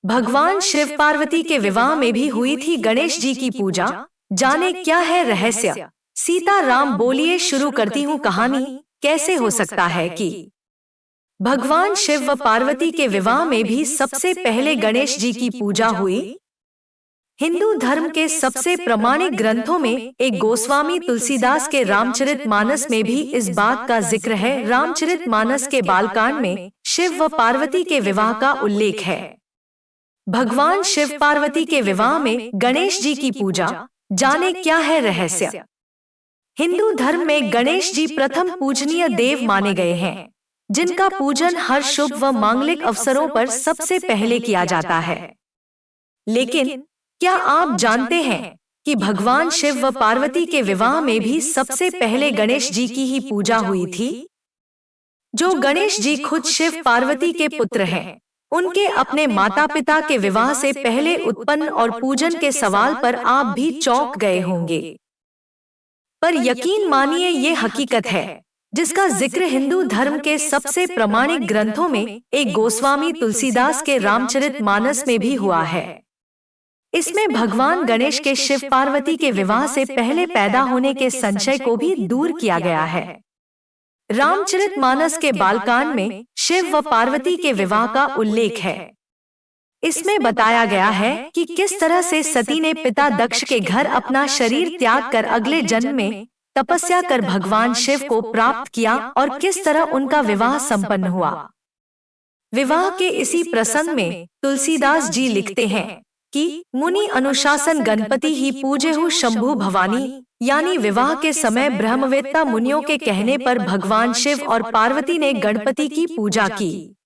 भगवान शिव पार्वती के विवाह में भी हुई थी गणेश जी की पूजा। जाने क्या है रहस्य। सीता राम बोलिए, शुरू करती हूँ कहानी। कैसे हो सकता है कि भगवान शिव व पार्वती के विवाह में भी सबसे पहले गणेश जी की पूजा हुई? हिंदू धर्म के सबसे प्रामाणिक ग्रंथों में एक गोस्वामी तुलसीदास के रामचरितमानस में भी इस बात का जिक्र है। रामचरितमानस के बालकांड में शिव व पार्वती के विवाह का उल्लेख है। भगवान शिव पार्वती के विवाह में गणेश जी की पूजा, जाने क्या है रहस्य। हिंदू धर्म में गणेश जी प्रथम पूजनीय देव माने गए हैं, जिनका पूजन हर शुभ व मांगलिक अवसरों पर सबसे पहले किया जाता है। लेकिन क्या आप जानते हैं कि भगवान शिव व पार्वती के विवाह में भी सबसे पहले गणेश जी की ही पूजा हुई थी? जो गणेश जी खुद शिव पार्वती के पुत्र हैं, उनके अपने माता पिता के विवाह से पहले उत्पन्न और पूजन के सवाल पर आप भी चौंक गए होंगे। पर यकीन मानिए, ये हकीकत है जिसका जिक्र हिंदू धर्म के सबसे प्रामाणिक ग्रंथों में एक गोस्वामी तुलसीदास के रामचरितमानस में भी हुआ है। इसमें भगवान गणेश के शिव पार्वती के विवाह से पहले पैदा होने के संशय को भी दूर किया गया है। रामचरितमानस के बालकांड में शिव व पार्वती के विवाह का उल्लेख है। इसमें बताया गया है कि किस तरह से सती ने पिता दक्ष के घर अपना शरीर त्याग कर अगले जन्म में तपस्या कर भगवान शिव को प्राप्त किया और किस तरह उनका विवाह संपन्न हुआ। विवाह के इसी प्रसंग में तुलसीदास जी लिखते हैं कि मुनि अनुशासन गणपति ही पूजे हु शंभु भवानी, यानी विवाह के समय ब्रह्मवेत्ता मुनियों के कहने पर भगवान शिव और पार्वती ने गणपति की पूजा की।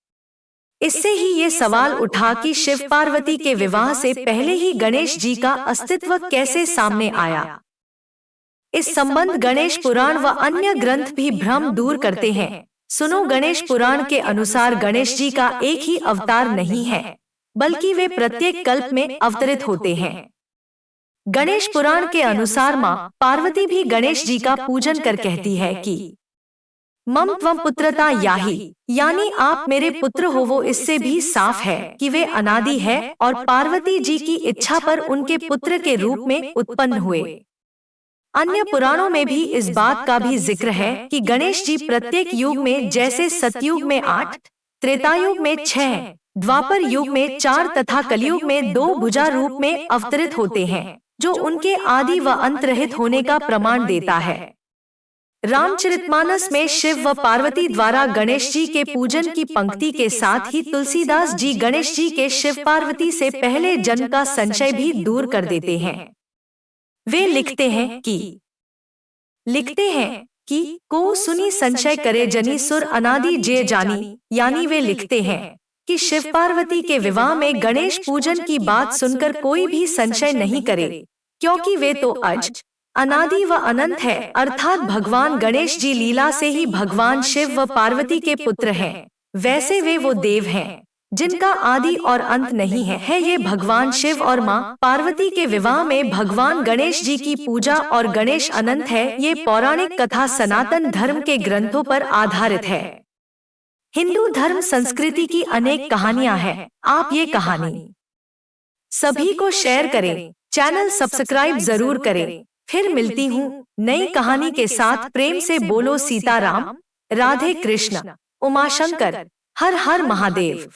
इससे ही ये सवाल उठा कि शिव पार्वती के विवाह से पहले ही गणेश जी का अस्तित्व कैसे सामने आया। इस संबंध गणेश पुराण व अन्य ग्रंथ भी भ्रम दूर करते हैं। सुनो, गणेश पुराण के अनुसार गणेश जी का एक ही अवतार नहीं है, बल्कि वे प्रत्येक कल्प में अवतरित होते हैं। गणेश पुराण के अनुसार माँ पार्वती भी गणेश जी का पूजन कर कहती है कि मम त्वं पुत्रता याहि, यानी आप मेरे पुत्र हो। वो इससे भी साफ है कि वे अनादि है और पार्वती जी की इच्छा पर उनके पुत्र के रूप में उत्पन्न हुए। अन्य पुराणों में भी इस बात का भी जिक्र है कि गणेश जी प्रत्येक युग में, जैसे सतयुग में 8, त्रेतायुग में 6, द्वापर युग में 4 तथा कलयुग में 2 भुजा रूप में अवतरित होते हैं, जो उनके आदि व अंत रहित होने का प्रमाण देता है। रामचरितमानस में शिव व पार्वती द्वारा गणेश जी के पूजन की पंक्ति के साथ ही तुलसीदास जी गणेश जी के शिव पार्वती से पहले जन्म का संशय भी दूर कर देते हैं। वे लिखते हैं कि को सुनी संशय करे जनी सुर अनादि जे जानी, यानी वे लिखते हैं कि शिव पार्वती के विवाह में गणेश पूजन की बात सुनकर कोई भी संशय नहीं करे, क्योंकि वे तो अज, अनादि व अनंत है, अर्थात भगवान गणेश जी लीला से ही भगवान शिव व पार्वती के पुत्र हैं। वैसे वे वो देव हैं जिनका आदि और अंत नहीं है। ये भगवान शिव और माँ पार्वती के विवाह में भगवान गणेश जी की पूजा और गणेश अनंत है। ये पौराणिक कथा सनातन धर्म के ग्रंथों पर आधारित है। हिंदू धर्म संस्कृति की अनेक कहानियां हैं। आप ये कहानी सभी को शेयर करें, चैनल सब्सक्राइब जरूर करें। फिर मिलती हूँ नई कहानी के साथ। प्रेम से बोलो सीताराम, राधे कृष्ण, उमाशंकर, हर हर महादेव।